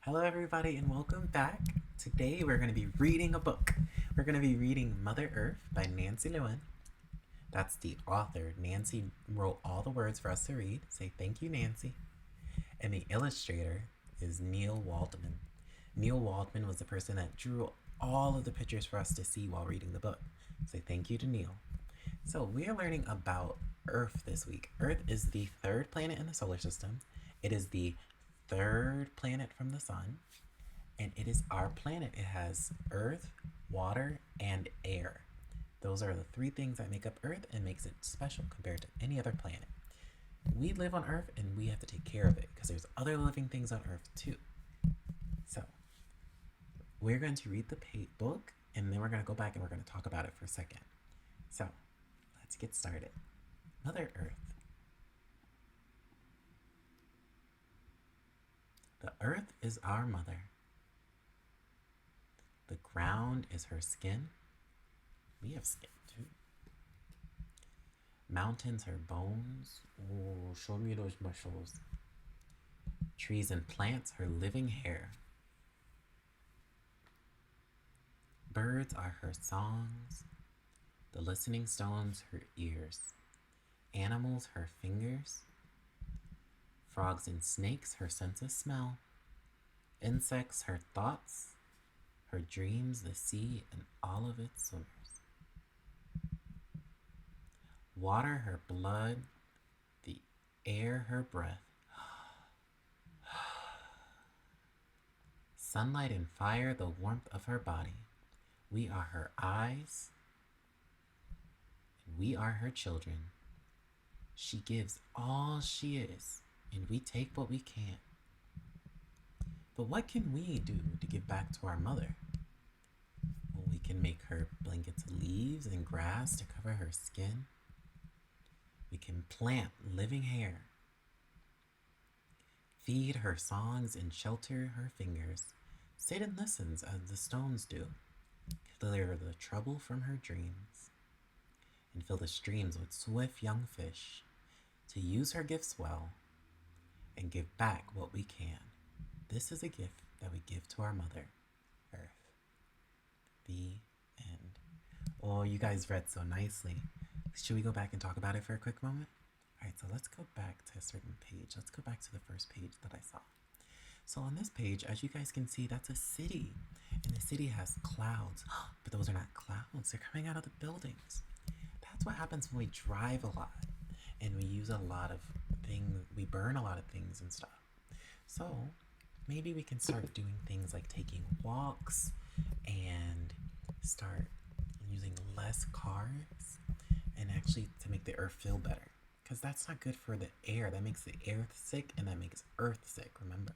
Hello, everybody, and welcome back. Today, we're going to be reading a book. We're going to be reading Mother Earth by Nancy Lewin. That's the author. Nancy wrote all the words for us to read. Say thank you, Nancy. And the illustrator is Neil Waldman. Neil Waldman was the person that drew all of the pictures for us to see while reading the book. Say thank you to Neil. So, we are learning about Earth this week. Earth is the third planet in the solar system. It is the third planet from the sun, and it is our planet. It has earth, water, and air. Those are the three things that make up Earth and makes it special compared to any other planet. We live on Earth and we have to take care of it because there's other living things on Earth too. So, we're going to read the book and then we're going to go back and we're going to talk about it for a second. So, let's get started. Mother Earth. The earth is our mother. The ground is her skin. We have skin too. Mountains her bones. Oh, show me those muscles. Trees and plants her living hair. Birds are her songs. The listening stones her ears. Animals her fingers. Frogs and snakes her sense of smell. Insects her thoughts. Her dreams the sea and all of its swimmers. Water her blood. The air her breath. Sunlight and fire the warmth of her body. We are her eyes, and we are her children. She gives all she is, and we take what we can. But what can we do to give back to our mother? Well, we can make her blankets of leaves and grass to cover her skin. We can plant living hair. Feed her songs and shelter her fingers. Sit and listens as the stones do. Clear the trouble from her dreams. And fill the streams with swift young fish. To use her gifts well. And give back what we can. This is a gift that we give to our mother, Earth. The end. Oh, you guys read so nicely. Should we go back and talk about it for a quick moment? Alright, so let's go back to a certain page. Let's go back to the first page that I saw. So on this page, as you guys can see, that's a city. And the city has clouds. But those are not clouds. They're coming out of the buildings. That's what happens when we drive a lot. And we use a lot of things. We burn a lot of things and stuff. So maybe we can start doing things like taking walks and start using less cars and actually to make the earth feel better. Because that's not good for the air. That makes the air sick and that makes Earth sick, remember?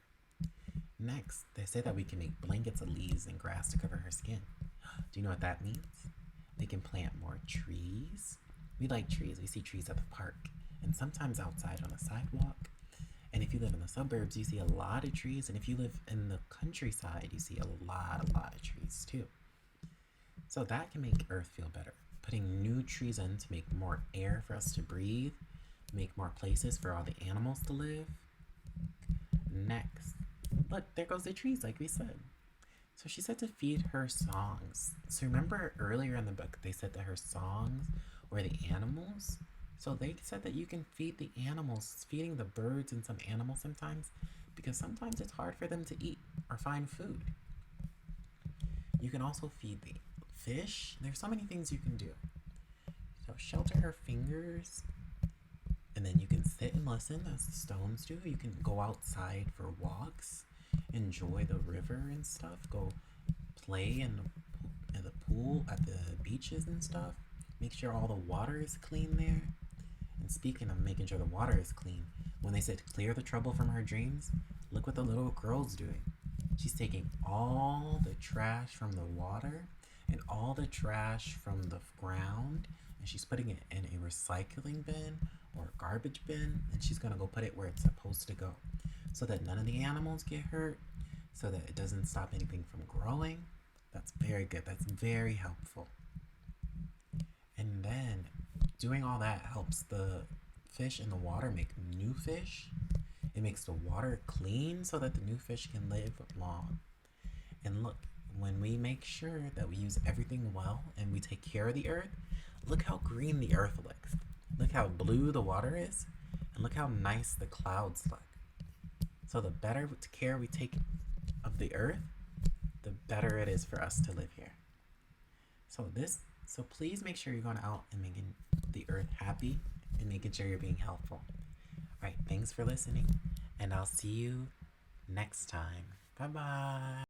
Next, they say that we can make blankets of leaves and grass to cover her skin. Do you know what that means? We can plant more trees. We like trees. We see trees at the park and sometimes outside on a sidewalk. And if you live in the suburbs, you see a lot of trees. And if you live in the countryside, you see a lot of trees too. So that can make Earth feel better. Putting new trees in to make more air for us to breathe, make more places for all the animals to live. Next, look, there goes the trees, like we said. So she said to feed her songs. So remember earlier in the book, they said that her songs were the animals? So they said that you can feed the animals, feeding the birds and some animals sometimes, because sometimes it's hard for them to eat or find food. You can also feed the fish. There's so many things you can do. So shelter her fingers, and then you can sit and listen as the stones do. You can go outside for walks, enjoy the river and stuff, go play in the pool at the beaches and stuff. Make sure all the water is clean there. And speaking of making sure the water is clean, when they said clear the trouble from her dreams, look what the little girl's doing. She's taking all the trash from the water and all the trash from the ground, and she's putting it in a recycling bin or a garbage bin, and she's gonna go put it where it's supposed to go so that none of the animals get hurt, so that it doesn't stop anything from growing. That's very good. That's very helpful. And then doing all that helps the fish in the water make new fish, It makes the water clean so that the new fish can live long. And look, when we make sure that we use everything well and we take care of the earth, look how green the earth looks. Look how blue the water is. And look how nice the clouds look. So the better care we take of the earth, the better it is for us to live here. So please make sure you're going out and making the earth happy and making sure you're being helpful. All right, thanks for listening, and I'll see you next time. Bye bye.